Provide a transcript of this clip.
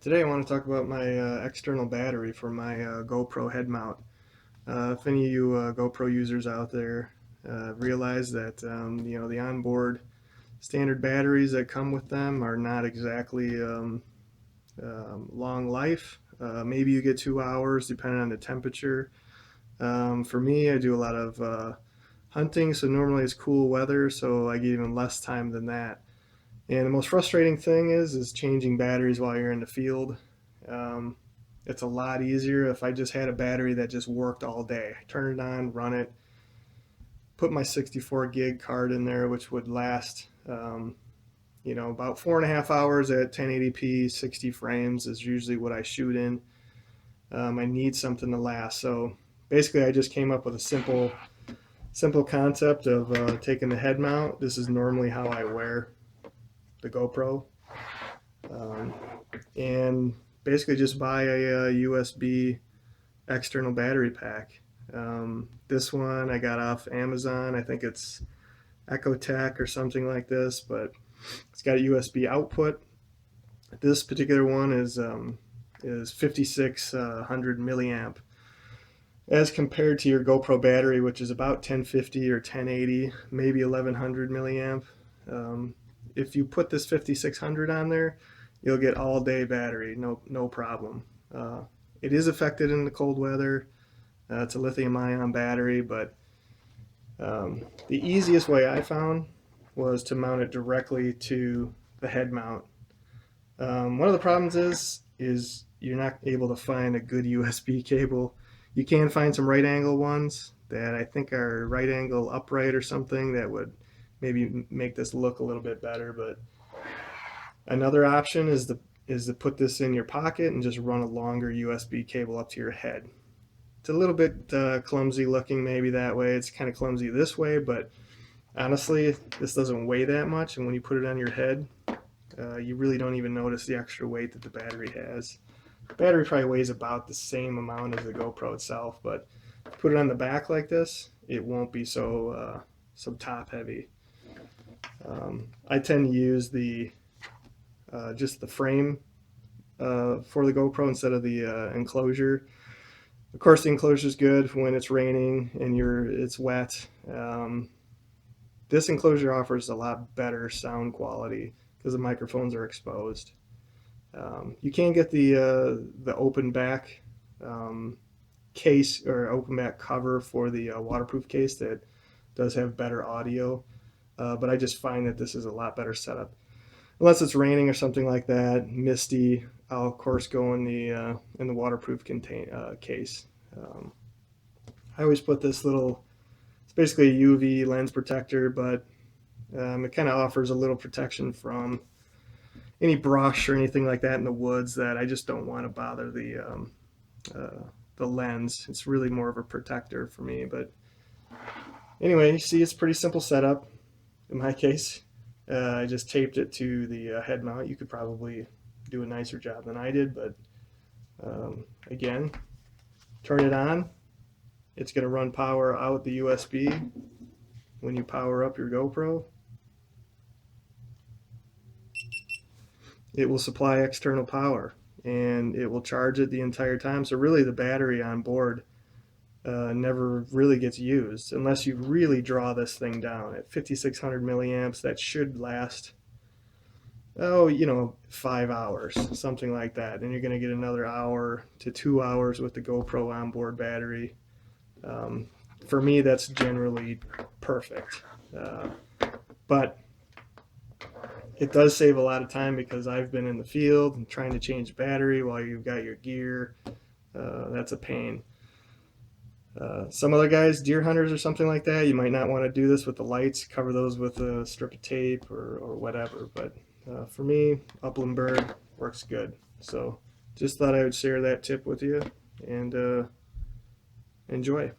Today I want to talk about my external battery for my GoPro head mount. If any of you GoPro users out there realize that the onboard standard batteries that come with them are not exactly long life. Maybe you get 2 hours depending on the temperature. For me, I do a lot of hunting, so normally it's cool weather, so I get even less time than that. And the most frustrating thing is changing batteries while you're in the field. Um, it's a lot easier if I just had a battery that just worked all day. Turn it on, run it, put my 64 gig card in there, which would last, about 4.5 hours at 1080p, 60 frames is usually what I shoot in. I need something to last. So basically, I just came up with a simple concept of taking the head mount. This is normally how I wear the GoPro, um, and basically just buy a USB external battery pack. This one I got off Amazon. I think it's Ecotech or something like this, but it's got a USB output. This particular one is 5600 milliamp, as compared to your GoPro battery, which is about 1050 or 1080, maybe 1100 milliamp. If you put this 5600 on there, you'll get all day battery, no problem. It is affected in the cold weather. It's a lithium ion battery, but the easiest way I found was to mount it directly to the head mount. One of the problems is you're not able to find a good USB cable. You can find some right angle ones that I think are right angle upright or something that would maybe make this look a little bit better. But another option is to put this in your pocket and just run a longer USB cable up to your head. It's a little bit clumsy looking maybe that way. It's kind of clumsy this way, but honestly, this doesn't weigh that much, and when you put it on your head, you really don't even notice the extra weight that the battery has. The battery probably weighs about the same amount as the GoPro itself, but if you put it on the back like this, it won't be so top heavy. I tend to use just the frame for the GoPro instead of the enclosure. Of course, the enclosure is good when it's raining and it's wet. This enclosure offers a lot better sound quality because the microphones are exposed. You can get the open back case or open back cover for the waterproof case that does have better audio, but I just find that this is a lot better setup. Unless it's raining or something like that, misty, I'll of course go in the waterproof case. I always put this little. It's basically a UV lens protector, but it kind of offers a little protection from any brush or anything like that in the woods that I just don't want to bother the lens. It's really more of a protector for me. But anyway, you see, it's a pretty simple setup. In my case, I just taped it to the head mount. You could probably do a nicer job than I did, but again, turn it on. It's going to run power out the USB when you power up your GoPro. It will supply external power and it will charge it the entire time. So really the battery on board never really gets used unless you really draw this thing down. At 5600 milliamps, that should last 5 hours, something like that, and you're going to get another hour to 2 hours with the GoPro onboard battery. For me, that's generally perfect, but it does save a lot of time because I've been in the field and trying to change battery while you've got your gear. That's a pain. Some other guys, deer hunters or something like that, you might not want to do this with the lights. Cover those with a strip of tape or whatever. But for me, upland bird works good. So just thought I would share that tip with you and enjoy.